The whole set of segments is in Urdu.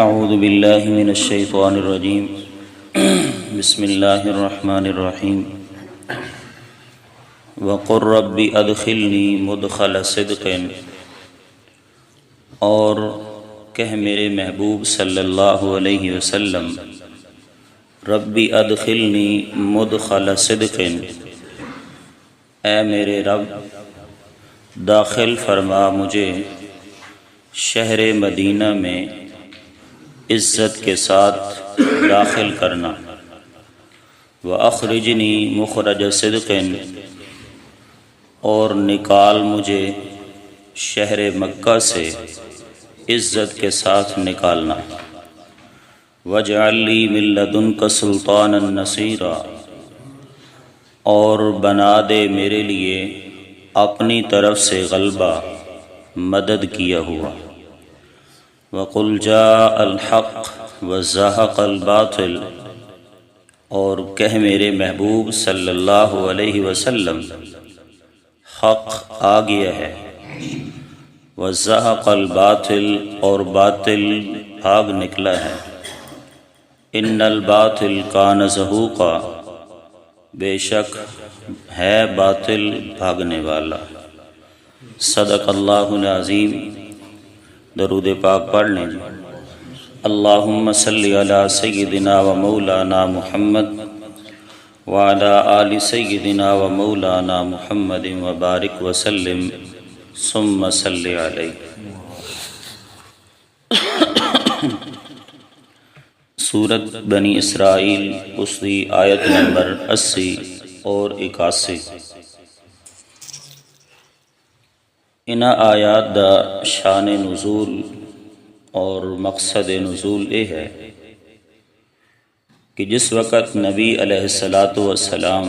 اعوذ باللہ من الشیطان الرجیم بسم اللہ الرحمن الرحیم وقل رب ادخلنی مدخل صدق، اور کہہ میرے محبوب صلی اللہ علیہ وسلم رب ادخلنی مدخل صدق، اے میرے رب داخل فرما مجھے شہر مدینہ میں عزت کے ساتھ داخل کرنا، وَأَخْرِجْنِي مُخْرَجَ صِدْقٍ، اور نکال مجھے شہر مکہ سے عزت کے ساتھ نکالنا، وَاجْعَل لِّي مِن لَّدُنْكَ سُلْطَانًا نَصِيرًا، اور بنا دے میرے لیے اپنی طرف سے غلبہ مدد کیا ہوا، وَقُلْ جَاءَ الْحَقُّ وَزَهَقَ الْبَاطِلُ، اور کہہ میرے محبوب صلی اللہ علیہ وسلم حق آ گیا ہے، وَزَهَقَ الْبَاطِلُ، اور باطل بھاگ نکلا ہے، إِنَّ الْبَاطِلَ كَانَ زَهُوقًا، بے شک ہے باطل بھاگنے والا۔ صدق اللہ العظیم۔ درود پاک پڑھ لیں جی۔ اللہم صلی علی سیدنا و مولانا محمد وعلی آل سیدنا و مولانا محمد وبارک وسلم ثم صلی علیہ۔ سورۃ بنی اسرائیل، اس دی آیت نمبر 80 اور 81۔ ان آیات دا شان نزول اور مقصد نزول یہ ہے کہ جس وقت نبی علیہ السلام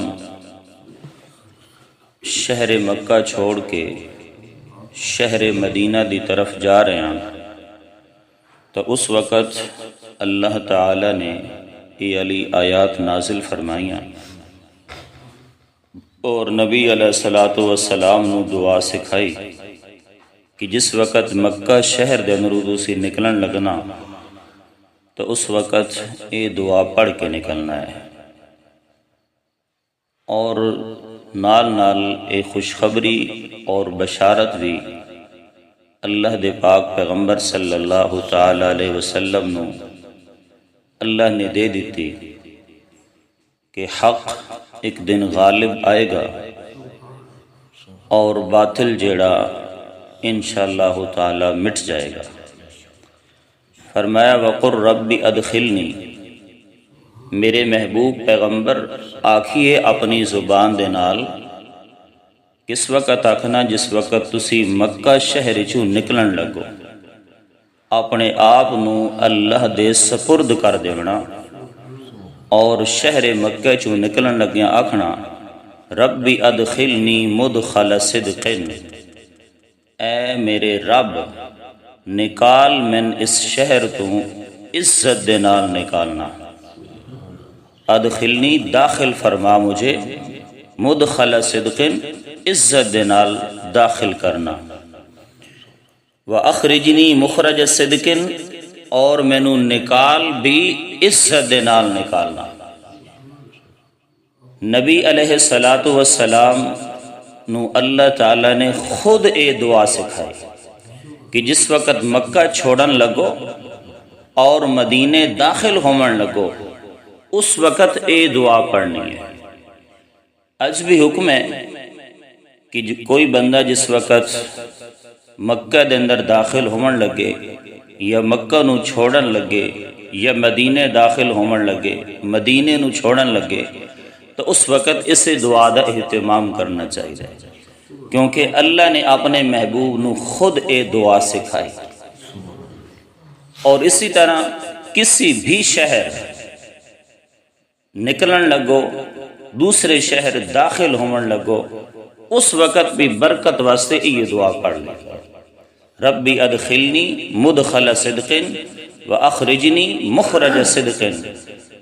شہر مکہ چھوڑ کے شہر مدینہ دی طرف جا رہے ہیں، تو اس وقت اللہ تعالی نے یہ علی آیات نازل فرمائیاں اور نبی علیہ السلام نو دعا سکھائی کہ جس وقت مکہ شہر دے اندروں سے نکلن لگنا تو اس وقت یہ دعا پڑھ کے نکلنا ہے، اور نال نال اے خوشخبری اور بشارت بھی اللہ دے پاک پیغمبر صلی اللہ تعالی علیہ وسلم نو اللہ نے دے دیتی کہ حق ایک دن غالب آئے گا اور باطل جیڑا انشاءاللہ تعالی مٹ جائے گا۔ فرمایا وَقُلْ رَبِّ أَدْخِلْنِي، میرے محبوب پیغمبر آکھیے اپنی زبان دے نال، کس وقت آکھنا جس وقت تسی مکہ شہر چوں نکلن لگو، اپنے آپ نو اللہ دے سپرد کر دیونا، اور شہر مکہ چوں نکلن لگیاں آکھنا ربی ادخلنی مدخل صدقن، اے میرے رب نکال من اس شہر تو عزت دے نال نکالنا، ادخلنی داخل فرما مجھے، مدخل صدقن عزت دے نال داخل کرنا، وَأَخْرِجْنِي مُخْرَجَ صِدْقٍ، اور مینوں نکال بھی عزت دے نال نکالنا۔ نبی علیہ السلام نو اللہ تعالیٰ نے خود اے دعا سکھائی کہ جس وقت مکہ چھوڑن لگو اور مدینے داخل ہومن لگو اس وقت اے دعا پڑھنی ہے۔ آج بھی حکم ہے کہ کوئی بندہ جس وقت مکہ دے اندر داخل ہومن لگے یا مکہ نو چھوڑن لگے یا مدینے داخل ہومن لگے مدینے نو چھوڑن لگے تو اس وقت اس دعا دا اہتمام کرنا چاہیے، کیونکہ اللہ نے اپنے محبوب نو خود اے دعا سکھائی۔ اور اسی طرح کسی بھی شہر نکلن لگو دوسرے شہر داخل ہومن لگو اس وقت بھی برکت واسطے یہ دعا پڑھ لیں، ربی ادخلنی مدخل صدق واخرجنی مخرج صدق،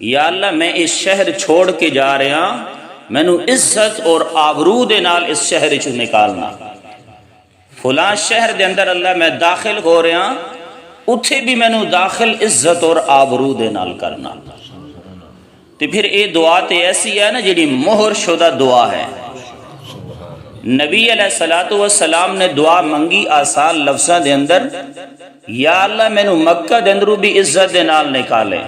یا اللہ میں اس شہر چھوڑ کے جا رہا، مینو عزت اور آبرو دے نال اس شہر چ نکالنا، فلاں شہر دے اندر اللہ میں داخل ہو رہا اتھے بھی مینوں داخل عزت اور آبرو دے نال کرنا. تے پھر اے دعا تے ایسی ہے نا جڑی مہر شدہ دعا ہے. نبی علیہ الصلوۃ والسلام نے دعا منگی آسان لفظاں دے اندر، یا اللہ مینوں مکہ دے اندروں بھی عزت دے نال نکالے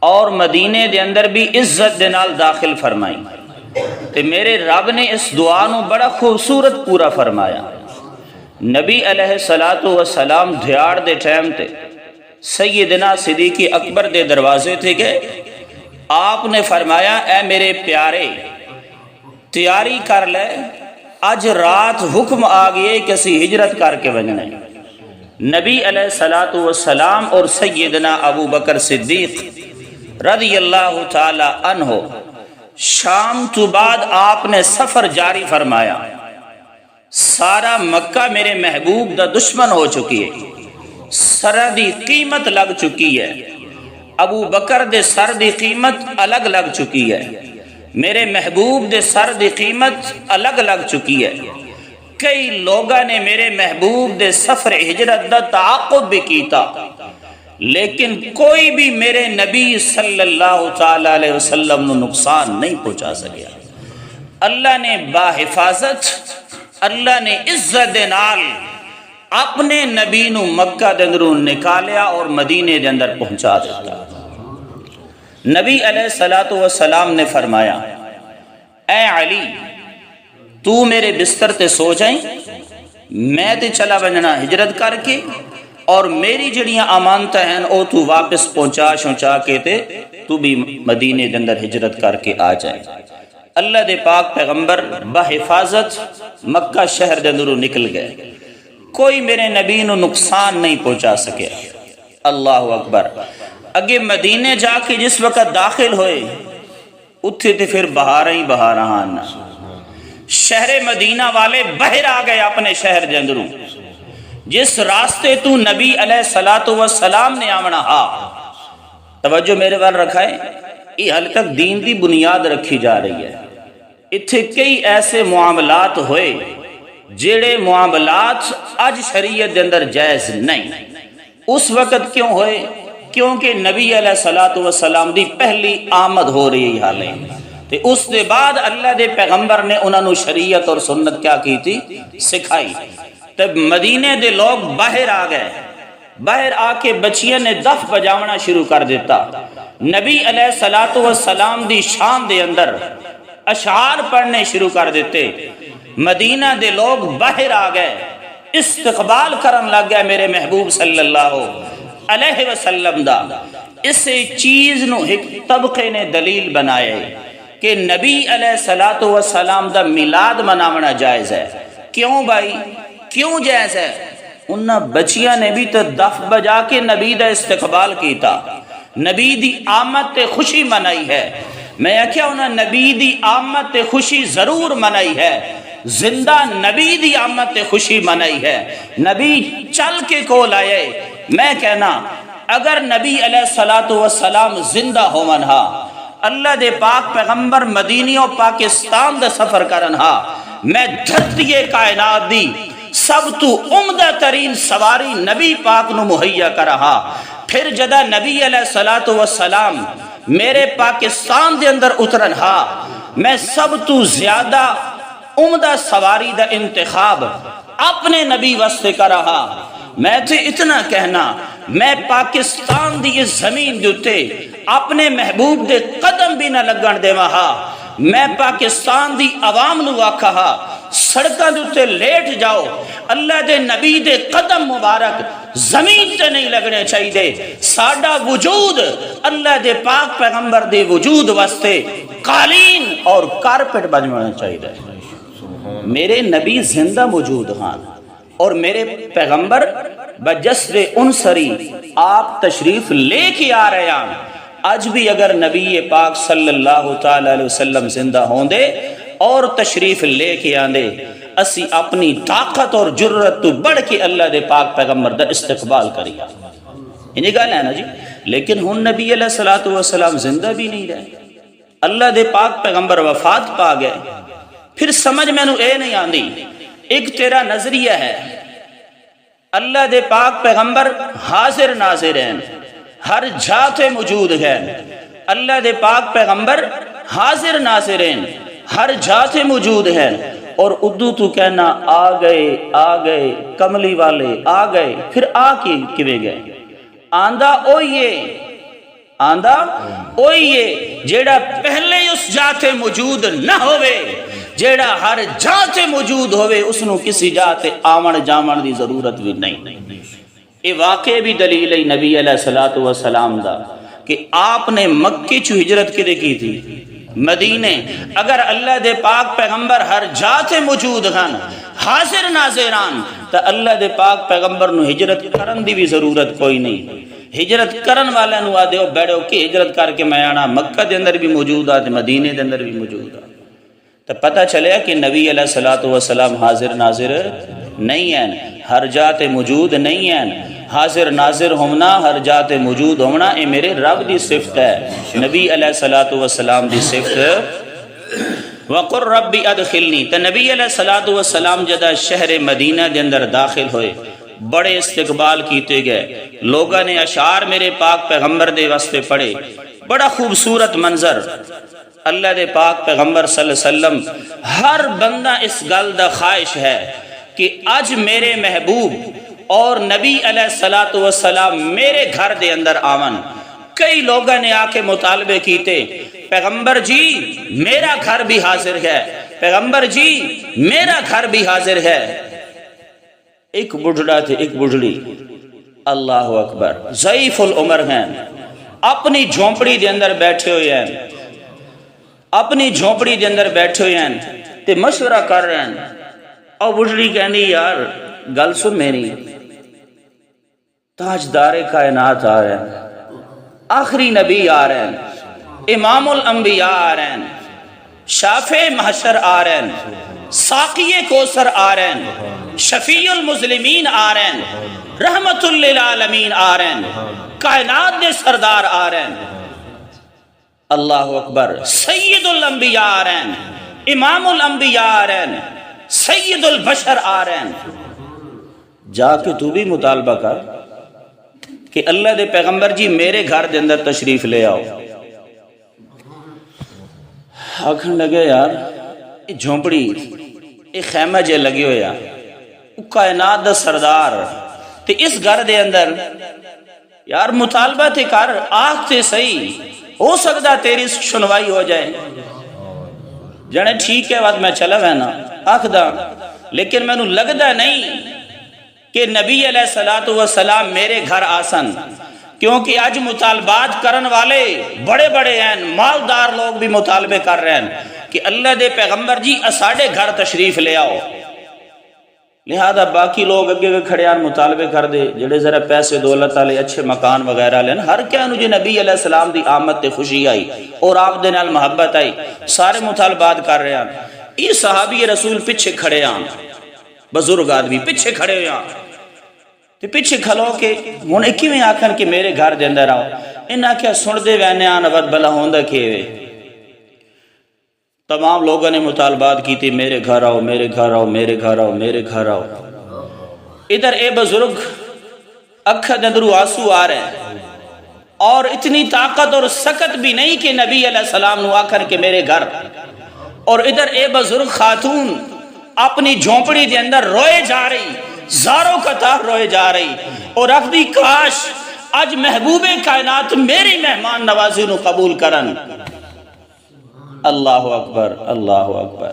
اور مدینے دے اندر بھی عزت دے نال داخل فرمائی. تے میرے رب نے اس دعا نو بڑا خوبصورت پورا فرمایا. نبی علیہ الصلوۃ والسلام دیہاڑ دے ٹائم تے سیدنا صدیق اکبر دے دروازے تے گئے. آپ نے فرمایا اے میرے پیارے تیاری کر لے، اج رات حکم آ گئے کہ اسی ہجرت کر کے ونجنا ہے. نبی علیہ الصلوۃ والسلام اور سیدنا ابو بکر صدیق رضی اللہ تعالی عنہ شام تو بعد آپ نے سفر جاری فرمایا. سارا مکہ میرے محبوب دا دشمن ہو چکی ہے، سر دی قیمت لگ چکی ہے. ابو بکر دے سر دی قیمت الگ لگ چکی ہے، میرے محبوب دے سر دی قیمت الگ لگ چکی ہے. کئی لوگاں نے میرے محبوب دے سفر ہجرت دا تعاقب بھی کیتا، لیکن کوئی بھی میرے نبی صلی اللہ تعالی علیہ وسلم نو نقصان نہیں پہنچا سکیا. اللہ نے باحفاظت، اللہ نے عزت دے نال اپنے نبی نو مکہ دے اندروں نکالیا اور مدینے دے اندر پہنچا دیتا. نبی علیہ الصلوۃ والسلام نے فرمایا اے علی تو میرے بستر تے سو جائیں، میں تے چلا بننا ہجرت کر کے، اور میری جڑیاں امانتاں ہیں او تو واپس پہنچا کے تے تو بھی مدینے دے اندر ہجرت کر کے آ جائے. اللہ دے پاک پیغمبر بحفاظت مکہ شہر دے اندروں نکل گئے، کوئی میرے نبی نو نقصان نہیں پہنچا سکے. اللہ اکبر. اگے مدینے جا کے جس وقت داخل ہوئے اتھے تے پھر بہاراں ہی بہاراں آنا. شہر مدینہ والے باہر آ گئے اپنے شہر دے اندروں. جس راستے تو نبی علیہ الصلوۃ والسلام نے آونا ہا، توجہ میرے وال رکھائے، یہ حال تک دین دی بنیاد رکھی جا رہی ہے. اتھے کئی ایسے معاملات ہوئے جیڑے معاملات اج شریعت دے اندر جائز نہیں. اس وقت کیوں ہوئے؟ کیونکہ نبی علیہ الصلوۃ والسلام دی پہلی آمد ہو رہی حالے، تے اس دے بعد اللہ دے پیغمبر نے انہاں نو شریعت اور سنت کیا کی تھی؟ سکھائی. تب مدینے دے لوگ باہر آ گئے، باہر آ کے بچیاں نے دف بجاونا شروع کر دیتا. نبی علیہ الصلوۃ والسلام دی شان دے اندر اشعار پڑھنے شروع کر دیتے. مدینہ دے لوگ باہر آ گئے، استقبال کرن لگ گئے میرے محبوب صلی اللہ علیہ وسلم دا. اس چیز نو ایک طبقے نے دلیل بنائے کہ نبی علیہ الصلوۃ والسلام دا میلاد مناونا جائز ہے. کیوں بھائی کیوں جائز ہے؟ انہاں بچیاں نے بھی تو دف بجا کے نبی دا استقبال کیتا، نبی دی آمد تے خوشی منائی ہے. میں کیا انہاں نبی دی آمد تے خوشی ضرور منائی ہے، زندہ نبی دی آمد تے خوشی منائی ہے. نبی چل کے کول آئے. میں کہنا اگر نبی علیہ الصلوۃ والسلام زندہ ہوون ہا، اللہ دے پاک پیغمبر مدینیوں پاکستان دا سفر کرن ہا، میں دھرتی کائنات دی سب تو عمدہ ترین سواری نبی پاک نو مہیا کرہا. پھر جدہ نبی علیہ الصلوۃ والسلام میرے پاکستان دے اندر اترن ہا، میں سب تو زیادہ عمدہ سواری دا انتخاب اپنے نبی واسطے کرہا. میں تے اتنا کہنا میں پاکستان دی اس زمین دے اتے اپنے محبوب دے قدم بھی نہ لگن دے وہاں. میں پاکستان دی عوام نو آکھا سڑکاں دے اتے لیٹ جاؤ، اللہ دے نبی دے قدم مبارک زمین تے نہیں لگنے چاہیے. ساڈا وجود اللہ دے پاک پیغمبر دے وجود واسطے قالین اور کارپٹ بنوانا چاہیے. میرے نبی زندہ موجود ہاں اور میرے پیغمبر بجسر انصری آپ تشریف لے کے آ رہے ہیں. اج بھی اگر نبی پاک صلی اللہ تعالی علیہ وسلم زندہ ہوں دے اور تشریف لے کے آندے، اسی اپنی طاقت اور جرت تو بڑھ کے اللہ دے پاک پیغمبر دا استقبال کری. یہ گل ہے نا جی. لیکن ہن نبی علیہ الصلوۃ والسلام زندہ بھی نہیں رہے، اللہ دے پاک پیغمبر وفات پا گئے. پھر سمجھ میں نو اے نہیں آندی، ایک تیرا نظریہ ہے اللہ دے پاک پیغمبر حاضر ناظر ہیں، ہر جا تے موجود ہیں۔ اللہ دے پاک پیغمبر حاضر ناظر ہیں، ہر جا تے موجود ہیں۔ اور اردو تو کہنا آ گئے کملی والے آ گئے، پھر آ کے کیویں گئے؟ آندا اوئیے جیڑا پہلے اس جاتے موجود نہ ہوئے، جیڑا ہر جاتے موجود ہوئے، اس نو کسی جاتے آمن جامن دی ضرورت بھی نہیں۔ یہ واقعے بھی دلیل ہے نبی علیہ السلام دا کہ آپ نے مکے چو ہجرت کدے کی تھی؟ مدینے۔ اگر اللہ دے پاک پیغمبر ہر جاتے موجود ہیں، حاضر ناظران، تو اللہ دے پاک پیغمبر نو ہجرت کرن دی بھی ضرورت کوئی نہیں۔ ہجرت کرن والے نو آدھو بیڑو کہ ہجرت کر کے میں آنا مکہ دے اندر بھی موجود آتے، مدینے دے اندر بھی موجود آتے، تو پتہ چلے کہ نبی علیہ السلام حاضر ناظر نہیں ہیں، ہر جات موجود نہیں ہیں۔ حاضر ناظر ہونا، ہر جات موجود ہونا، اے میرے رب دی صفت ہے، نبی علیہ السلام دی صفت۔ وَقُلْ رَبِّ أَدْخِلْنِي، تو نبی علیہ السلام جدہ شہر مدینہ دے اندر داخل ہوئے، بڑے استقبال کیتے گئے، لوگوں نے اشعار میرے پاک پیغمبر دے واسطے پڑھے، بڑا خوبصورت منظر۔ اللہ دے پاک پیغمبر صلی اللہ علیہ وسلم ہر بندہ اس گل دا خواہش ہے کہ اج میرے محبوب اور نبی علیہ السلام میرے گھر دے اندر آون۔ کئی لوگوں نے آ کے مطالبے کیتے، پیغمبر جی میرا گھر بھی حاضر ہے، پیغمبر جی میرا گھر بھی حاضر ہے۔ ایک بڑھڑا تھے، ایک بڑھڑی، اللہ اکبر، ضعیف العمر ہیں، اپنی جھونپڑی دے اندر بیٹھے ہوئے ہیں، اپنی جھونپڑی دے اندر بیٹھے ہوئے ہیں تے مشورہ کر رہے ہیں۔ اور بڑھڑی کہنی یار گل سن میری، تاجدار کائنات آ رہے ہیں، آخری نبی آ رہے ہیں، امام الانبیاء آ رہے ہیں، شافع محشر آ رہے ہیں، ساقی کوثر آ رہے ہیں، شفیع المسلمین آ رہے ہیں، رحمت للعالمین آ رہے ہیں، کائنات دے سردار آ رہے ہیں، اللہ اکبر، سید الانبیاء آ رہے ہیں، امام الانبیاء آ رہے ہیں، سید البشر آ رہے ہیں۔ جا کے تو بھی مطالبہ کر کہ اللہ دے پیغمبر جی میرے گھر دے اندر تشریف لے آؤ۔ آکھن لگے یار یہ جھونپڑی یہ خیمہ جے لگے ہویا، کائنات دا سردار تے اس گھر دے اندر یار مطالبہ تے کر، آخ تے صحیح، ہو سکتا تیری سنوائی ہو جائے۔ جانے ٹھیک ہے بات میں چلا وینا آخ دا، لیکن میں نو لگدا نہیں کہ نبی علیہ السلام میرے گھر آسن، کیونکہ آج مطالبات کرن والے بڑے بڑے ہیں، مالدار لوگ بھی مطالبے کر رہے ہیں کہ اللہ دے پیغمبر جی اساڑے گھر تشریف لے آؤ۔ لہذا باقی لوگ اگے کھڑے ہیں مطالبے کر دے، جڑے ذرا پیسے دولت والے اچھے مکان وغیرہ لین، ہر کیا نو جی نبی علیہ السلام دی آمد تے خوشی آئی اور آپ دے نال محبت آئی، سارے مطالبات کر رہے ہیں۔ یہ صحابی رسول پیچھے کھڑے ہیں، بزرگ آدمی پیچھے کھڑے ہوئے ہیں، تے پیچھے کھلو کے ہن کیویں آکھن کہ میرے گھر دے اندر آؤ؟ انہاں کیا سن دے وینے آن ود بلا ہوندا کیویں؟ تمام لوگوں نے مطالبات کی تھی، میرے گھر آؤ، میرے گھر آؤ، میرے گھر آؤ، میرے گھر آؤ۔ ادھر اے بزرگ اکھا دے اندرو آنسو آ رہے ہیں، اور اتنی طاقت اور سکت بھی نہیں کہ نبی علیہ السلام نو آکھن کہ میرے گھر، اور ادھر اے بزرگ خاتون اپنی جھونپڑی دے اندر روئے جا رہی، زاروں کا تار روئے جا رہی، اور اکھدی کاش آج محبوب کائنات میری مہمان نوازی نو قبول کرن۔ اللہ اکبر، اللہ اکبر۔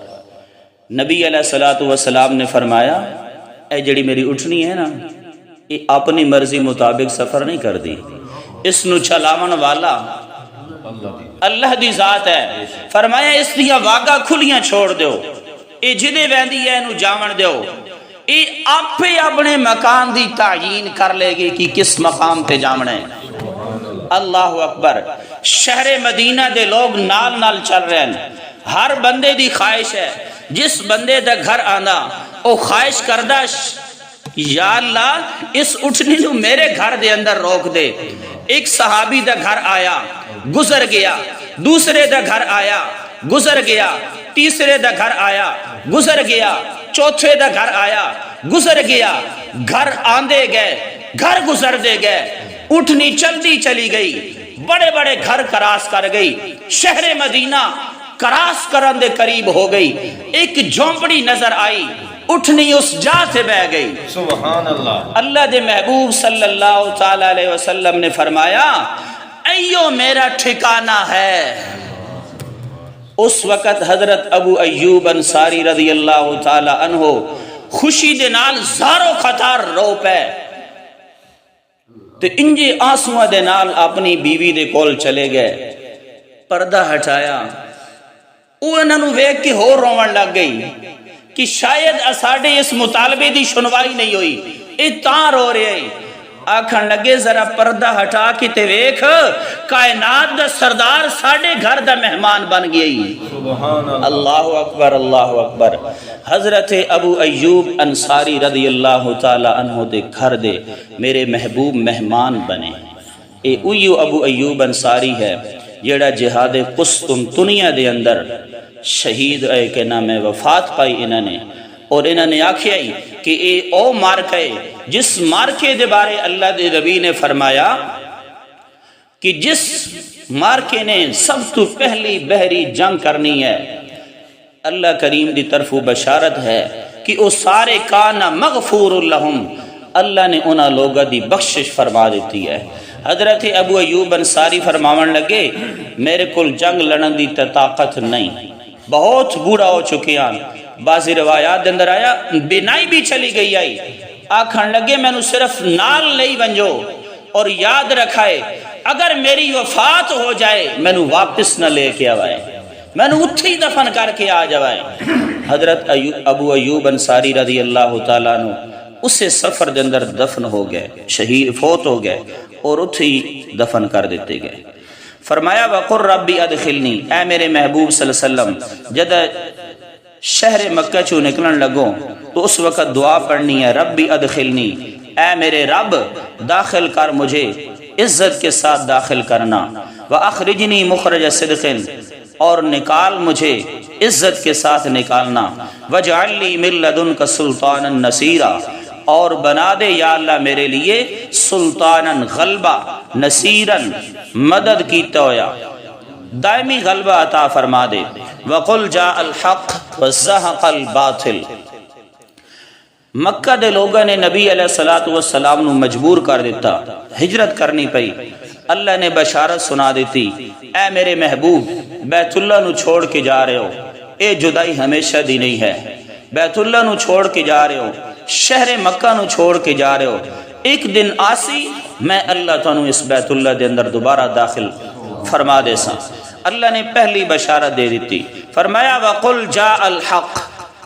نبی علیہ السلام نے فرمایا اے جڑی میری اٹھنی ہے نا، یہ اپنی مرضی مطابق سفر نہیں کر دی، اس نو چلاون والا اللہ دی ذات ہے۔ فرمایا اس دیا واگا کھلیاں چھوڑ دیو، اے جدے ویندی ہے انو جاون دیو، اے آپ اپنے مکان دی تعیین کر لے گی کہ کس مقام تے جامنے۔ اللہ اکبر۔ شہر مدینہ دے لوگ نال نال چل رہے ہیں، ہر بندے دی خواہش ہے، جس بندے دا گھر آنا او خواہش کردہ یا اللہ اس اٹھنی نو میرے گھر دے اندر روک دے۔ ایک صحابی دا گھر آیا، گزر گیا، دوسرے دا گھر آیا، گزر گیا، تیسرے دا گھر آیا، گزر گیا، چوتھے دا گھر آیا، گزر گیا، گھر آندے گئے، گھر گزر دے گئے، اٹھنی چلتی چلی گئی، بڑے بڑے گھر کراس کر گئی، شہر مدینہ کراس کرن دے قریب ہو گئی، ایک جھونپڑی نظر آئی، اٹھنی اس جا سے بہ گئی۔ سبحان اللہ۔ اللہ دے محبوب صلی اللہ تعالی علیہ وسلم نے فرمایا ایو میرا ٹھکانہ ہے۔ اس وقت حضرت ابو ایوب انصاری رضی اللہ تعالی عنہ خوشی دے نال زارو خطار رو پے تے انجے آنسواں دے نال اپنی بیوی دے کول چلے گئے، پردہ ہٹایا، وہ انہاں نوں ویکھ کے ہور روون لگ گئی کہ شاید اساڈے اس مطالبے دی سنوائی نہیں ہوئی، اے تاں رو رہے۔ آکھن لگے ذرا پردہ ہٹا کے تے ویکھ، کائنات دا سردار ساڈے گھر دا مہمان بن گئی۔ سبحان اللہ۔ اللہ اکبر، اللہ اکبر۔ حضرت ابو ایوب انصاری رضی اللہ تعالی عنہ دے گھر دے میرے محبوب مہمان بنے۔ اے اویو ابو ایوب انصاری ہے جیڑا جہاد قسطنطنیہ دے اندر شہید اے کہ نام وفات پائی انہوں نے، اور انہوں نے آکھیا ہی کہ اے او مارکے جس مارکے دے بارے اللہ دے نبی نے فرمایا کہ جس مارکے نے سب تو پہلی بحری جنگ کرنی ہے، اللہ کریم دی طرف بشارت ہے کہ او سارے کانا مغفور لہم، اللہ نے انہاں لوگاں دی بخشش فرما دیتی ہے۔ حضرت ابو ایوب انصاری فرماون لگے میرے کل جنگ لڑن دی طاقت نہیں، بہت بوڑھا ہو چکیاں، بعضی روایات اندر آیا بینائی بھی چلی گئی آئی، آکھن لگے میں نو صرف نال نہیں بنجو اور یاد رکھائے اگر میری وفات ہو جائے میں نو واپس نہ لے کے آوائے، میں نو اتھی دفن کر کے آ جوائے۔ حضرت ابو ایوب انصاری رضی اللہ تعالیٰ عنہ اسے سفر دے اندر دفن ہو گئے، شہید فوت ہو گئے اور اتھی دفن کر دیتے گئے۔ فرمایا وَقُرْ رَبِّ أَدْخِلْنِي، اے میرے محبوب صلی اللہ علیہ وسلم جد شہر مکہ چو نکلن لگوں تو اس وقت دعا پڑھنی ہے، ربی ادخلنی، اے میرے رب داخل کر مجھے، عزت کے ساتھ داخل کرنا، وَأَخْرِجْنِي مُخْرَجَ صِدْقٍ، اور نکال مجھے عزت کے ساتھ نکالنا، وَاجْعَلْ لِي مِن لَّدُنْكَ سُلْطَانًا نَصِيرًا، اور بنا دے یا اللہ میرے لیے سلطاناً غلبہ، نصیراً مدد کی تویا، دائمی غلبہ عطا فرما دے، وَقُلْ جَاءَ الْحَقُّ وَزَّهَقَ الْبَاطِلُ۔ مکہ دے لوگوں نے نبی علیہ السلام نو مجبور کر دیتا، ہجرت کرنی پئی، اللہ نے بشارت سنا دیتی اے میرے محبوب بیت اللہ نو چھوڑ کے جا رہے ہو، اے جدائی ہمیشہ دی نہیں ہے، بیت اللہ نو چھوڑ کے جا رہے ہو، شہر مکہ نو چھوڑ کے جا رہے ہو، ایک دن آسی میں اللہ تانوں اس بیت اللہ دے اندر دوبارہ داخل فرما دے سا۔ اللہ نے پہلی بشارت دے دیتی، فرمایا وَقُلْ جَاءَ الْحَقُّ،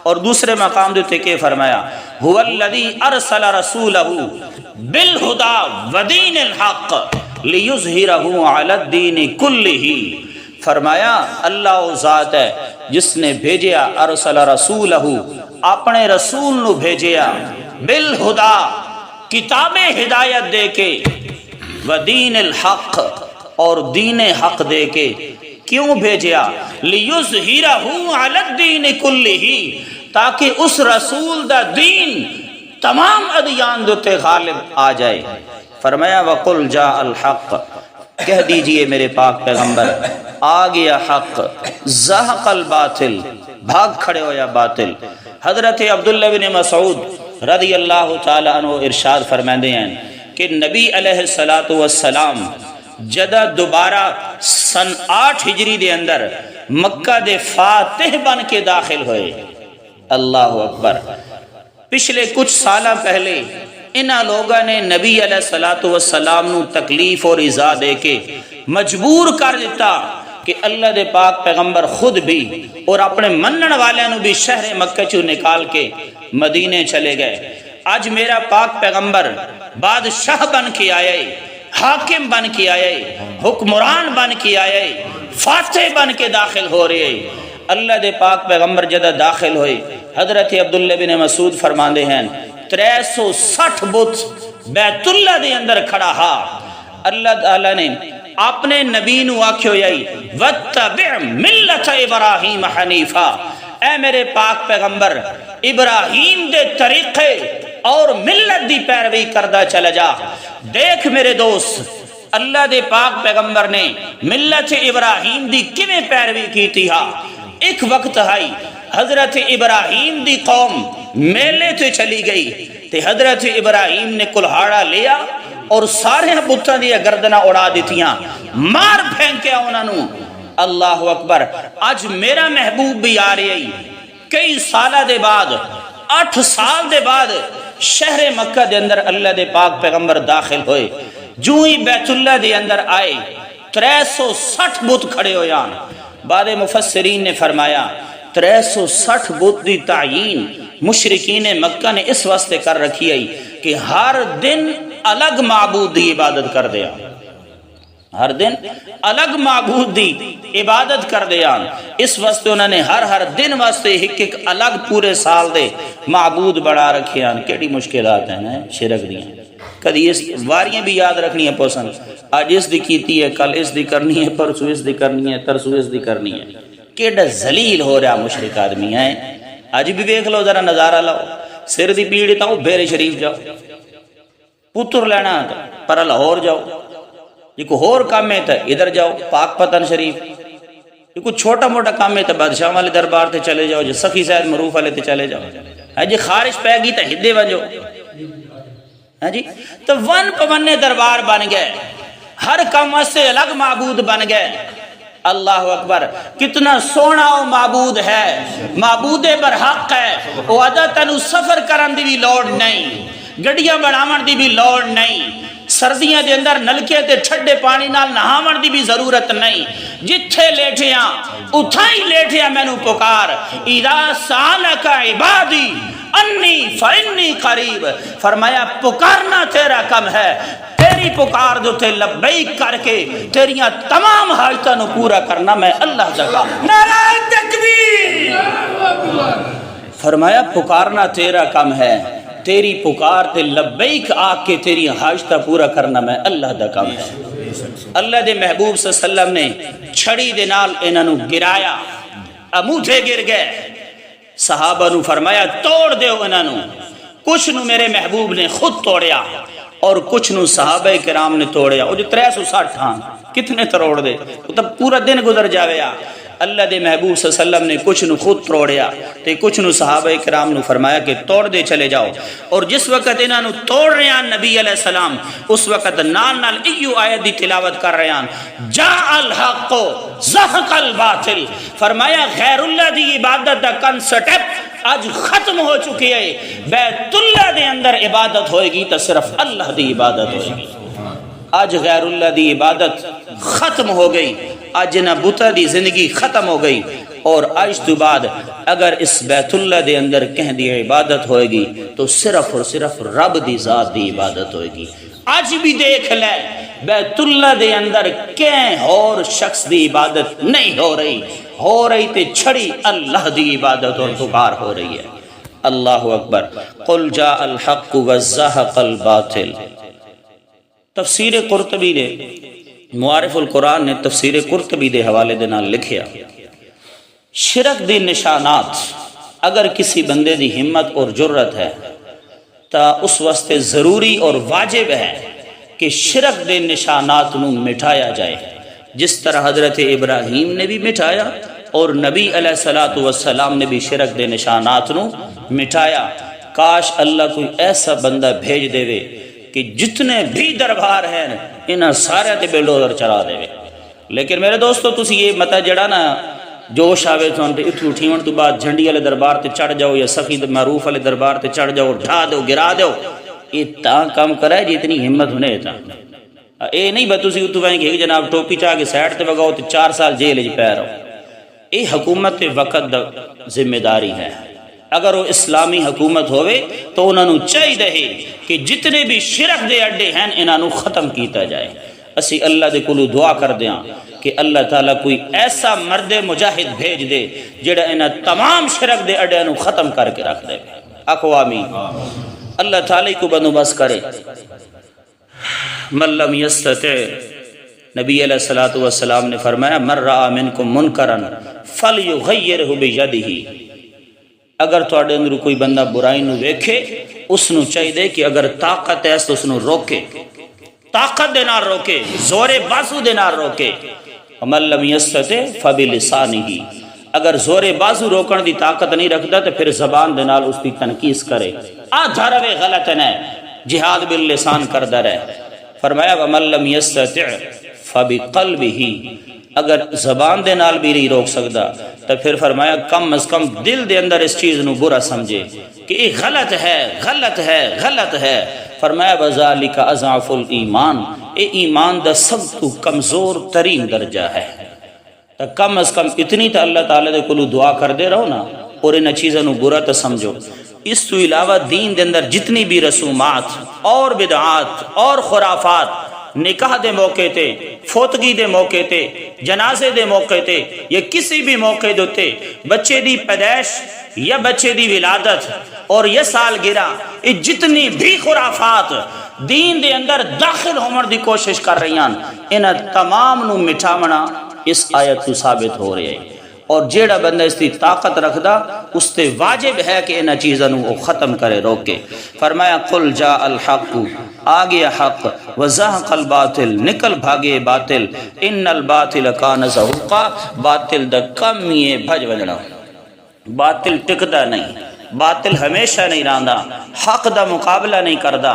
اور دوسرے مقام دیتے کہ فرمایا هُوَ الَّذِي أَرْسَلَ رَسُولَهُ بِالْهُدَى وَدِينِ الْحَقِّ لِيُظْهِرَهُ عَلَى الدِّينِ كُلِّهِ، فرمایا اللہ وہ ذات ہے جس نے بھیجیا، ارسل رسولہ، اپنے رسول نو بھیجیا، بالہدى، کتاب ہدایت دے کے، ودین الحق، اور دین حق دے کے۔ کیوں بھیجیا؟ لیظہرہ علی الدین کلہ، تاکہ اس رسول دا دین تمام ادیان دوتے غالب آ جائے۔ فرمایا وقل جاء الحق، کہہ دیجئے میرے پاک پیغمبر آ گیا حق، زہق الباطل، بھاگ کھڑے ہویا باطل۔ حضرت عبداللہ بن مسعود رضی اللہ تعالی عنہ ارشاد فرماندے ہیں کہ نبی علیہ السلام جدہ دوبارہ سن 8 ہجری دے اندر مکہ دے فاتح بن کے داخل ہوئے۔ اللہ اکبر۔ پچھلے کچھ سالہ پہلے انہاں لوگاں نے نبی علیہ السلام نو تکلیف اور ایذا دے کے مجبور کر دیتا کہ اللہ دے پاک پیغمبر خود بھی اور اپنے منن والے نو بھی شہر مکہ چو نکال کے مدینے چلے گئے۔ آج میرا پاک پیغمبر بادشاہ بن کے آئے، حاکم بن کے آئے، حکمران بن کے آئے، فاتح بن کے داخل ہو رہے۔ اللہ دے پاک پیغمبر جدہ داخل ہوئے، حضرت عبداللہ بن مسعود فرماندے ہیں 360 بت بیت اللہ دے اندر کھڑا ہا۔ اللہ تعالیٰ نے اپنے نبی نو آکھو یائی وَاتَّبِعْ مِلَّةَ إِبْرَاهِيمَ حَنِيفًا، اے میرے پاک پیغمبر ابراہیم دے طریقے اور ملت دی پیروی کردہ چلا جا۔ دیکھ میرے دوست، اللہ دے پاک پیغمبر نے ملت ابراہیم دی کیویں پیروی کی تھی ہا۔ ایک وقت آئی حضرت ابراہیم دی قوم میلے تے چلی گئی تے حضرت ابراہیم نے کلہاڑا لیا اور سارے بتاں دی گردناں اڑا دیتیاں، مار پھینکیا انہاں نوں۔ اللہ اکبر، اج میرا محبوب بھی آ رہی کئی سالہ دے بعد، 8 سال دے بعد شہر مکہ دے اندر اللہ دے پاک پیغمبر داخل ہوئے۔ جو ہی بیت اللہ دے اندر آئے 360 بت کھڑے ہو جان۔ بعد مفسرین نے فرمایا 360 بت دی تعیین مشرکین مکہ نے اس واسطے کر رکھی ہے کہ ہر دن الگ معبود دی عبادت کر دیا، ہر دن الگ معبود دی عبادت کر دیا۔ اس واسطے انہوں نے ہر دن واسطے ایک الگ پورے سال دے معبود بڑھا رکھے ہیں۔ کیڑی مشکلات ہیں نا شرک دیاں، کدی اس واریاں بھی یاد رکھنی ہے پوسن، آج اس دی کیتی ہے، کل اس دی کرنی ہے، پرسو اس دی کرنی ہے، ترسو اس دی کرنی ہے۔ کیڑا ذلیل ہو رہا مشرک آدمی ہے۔ آج بھی دیکھ لو ذرا نظارہ لاؤ، سر دی پیڑی تاؤ بیر شریف جاؤ، پتر لینا پر لاہور جاؤ، یہ کوئی اور کام ہے تو ادھر جاؤ پاک پتن شریف، یہ کوئی چھوٹا موٹا کام ہے تو بادشاہ والے دربار تے چلے جاؤ، جو سخی صاحب معروف والے تے چلے جاؤ، ہاں جی خارش پہ گی تو ہدے ونجو، ہاں جی تو ون پونے دربار بن گئے، ہر کام سے الگ معبود بن گئے۔ اللہ اکبر، کتنا سونا وہ معبود ہے، معبود برحق ہے، وہ ادا تینو سفر کرن دی بھی لوڑ نہیں، گڈیاں بناون دی بھی لوڑ نہیں، سردیاں دے اندر نلکے تے ٹھڈے پانی نال نہاون دی بھی ضرورت نہیں، جتھے لیٹیاں اتھاں ہی لیٹیاں مینوں پکار، اذا سالک عبادی انی فانی قریب، فرمایا پکارنا تیرا کم ہے، تیری پکار جو تے لبیک کر کے تیریاں تمام حاجتاں نو پورا کرنا میں اللہ دا کام۔ نعرہ تکبیر! فرمایا پکارنا تیرا کم ہے، تیری پکار تے لبیک آ کے تیری حاجتاں پورا کرنا میں اللہ دا کام ہے۔ اللہ دے محبوب صلی اللہ علیہ وسلم نے چھڑی دے نال انہاں نو گرایا، اموٹھے گر گئے، صحابہ نو فرمایا توڑ دیو انہاں نو، کچھ نو میرے محبوب نے خود توڑیا اور کچھ نو صحابہ کرام نے توڑیا۔ وہ جو 360 ہاں کتنے تروڑ دے، وہ تب پورا دن گزر جاویا۔ اللہ دے محبوب صلی اللہ علیہ وسلم نے کچھ نو خود توڑیا تے کچھ نو صحابہ کرام نو فرمایا کہ توڑ دے چلے جاؤ۔ اور جس وقت انہاں نو توڑ رہے ہیں نبی علیہ السلام، اس وقت نال نال ایو آیت دی تلاوت کر رہے ہیں، جاء الحق زہق الباطل، فرمایا غیر اللہ دی عبادت دا کنسٹیپٹ آج ختم ہو چکی ہے، بیت اللہ دے اندر عبادت ہوئے گی تو صرف اللہ دی عبادت ہوئے گی۔ آج غیر اللہ دی عبادت ختم ہو گئی، آج نہ بتا دی زندگی ختم ہو گئی، اور آج تو بعد اگر اس بیت اللہ دے اندر کہیں دی عبادت ہوئے گی تو صرف اور صرف رب دی ذات دی عبادت ہوئے گی۔ آج بھی دیکھ لے بیت اللہ دے اندر کہیں اور شخص دی عبادت نہیں ہو رہی تے چھڑی اللہ دی عبادت اور پکار ہو رہی ہے۔ اللہ اکبر، قل جاء الحق وزہق الباطل۔ تفسیر قرطبی نے، معارف القرآن نے تفسیر قرطبی دے حوالے دے نال لکھیا، شرک دی نشانات اگر کسی بندے دی ہمت اور جرت ہے تا اس واسطے ضروری اور واجب ہے کہ شرک دے نشانات نو مٹھایا جائے، جس طرح حضرت ابراہیم نے بھی مٹھایا اور نبی علیہ السلام نے بھی شرک دے نشانات نو مٹھایا۔ کاش اللہ کوئی ایسا بندہ بھیج دے وے کہ جتنے بھی دربار ہیں انہاں سارے تے بلڈوزر چلا دے وے۔ لیکن میرے دوستو تسی یہ متا جڑا نا جوش آوے تو اتھو اٹھیون تو بعد جھنڈی والے دربار تے چڑھ جاؤ یا سخی معروف والے دربار تے چڑھ جاؤ، ڈھا دو گرا دو، یہ تاں کام کرا ہے جتنی ہمت ہونے تا اے نہیں بس تسی اتھو وائیں کہ جناب ٹوپی چاہ کے سائڈ تے وگاؤ تے 4 سال جیل وچ پے رہو۔ یہ حکومت وقت دا ذمہ داری ہے۔ اگر وہ اسلامی حکومت ہوئے تو انہوں نے چاہیے کہ جتنے بھی شرک دے اڈے ہیں انہوں نے ختم کیتا جائے۔ اسی اللہ دے کولو دعا کر دیاں کہ اللہ تعالیٰ کوئی ایسا مرد مجاہد بھیج دے جڑا انہاں تمام شرک دے اڈے نو ختم کر کے رکھ دے۔ آخو آمین۔ اللہ تعالیٰ کو بندوبست کرے۔ من لم یستطع، نبی علیہ السلام نے فرمایا من رأى منکم منکرا فلیغیرہ بیدہ، اگر تواڈے اندر کوئی بندہ برائی نو ویکھے اس نو چاہیے کہ اگر طاقت ہے تو اس نو روکے، طاقت دے نال روکے، زور بازو دے نال روکے۔ ومن لم یستطع فبلسانہ، اگر زور بازو روکن دی طاقت نہیں رکھتا تو پھر زبان دے نال اس کی تنقید کرے، آدھا روے غلط ہے، جہاد باللسان کردہ رہے۔ فرمایا ومن لم یستطع فبقلبہ، اگر زبان دے نال بھی نہیں روک سکتا تو پھر فرمایا کم از کم دل دے اندر اس چیز نو برا سمجھے کہ یہ غلط ہے، غلط ہے، غلط ہے۔ فرمایا وذالک اضعف الایمان، اے ایمان دا سب تو کمزور ترین درجہ ہے۔ تو کم از کم اتنی تو اللہ تعالیٰ دے کولو دعا کر دے رہو نا، اور ان چیزوں نو برا تو سمجھو۔ اس تو علاوہ دین دے اندر جتنی بھی رسومات اور بدعات اور خرافات، نکاح دے موقع تے، فوتگی دے موقع تے، جنازے دے موقع تے، یا کسی بھی موقع دوتے بچے دی پیدائش یا بچے دی ولادت اور یہ سالگرہ، یہ جتنی بھی خرافات دین دے اندر داخل ہونے دی کوشش کر رہی ہیں، انہاں تمام نو مٹھاونا اس آیت تو ثابت ہو رہے ہیں۔ اور جیڑا بندہ اس کی طاقت رکھدا اس تے واجب ہے کہ انہاں چیزاں نو ختم کرے، روکے۔ فرمایا قل جاء الحق، آ گیا حق، وزہق الباطل، نکل بھاگے باطل، ان الباطل کان زہوقا، باطل دا کم ہی بھج وجنا، باطل ٹکدا نہیں، باطل ہمیشہ نہیں رہندا، حق دا مقابلہ نہیں کردا۔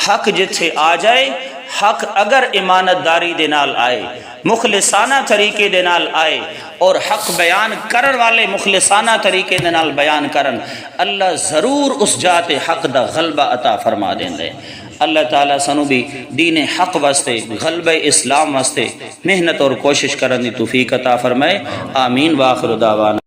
حق جتھے آ جائے، حق اگر امانت داری دے نال آئے، مخلصانہ طریقے دے نال آئے، اور حق بیان کرن والے مخلصانہ طریقے دے نال بیان کرن، اللہ ضرور اس جات حق دا غلبہ عطا فرما دیندے۔ اللہ تعالیٰ سنو بھی دین حق واسطے، غلبہ اسلام واسطے محنت اور کوشش کرن دی توفیق عطا فرمائے۔ آمین۔ وآخر دعوانا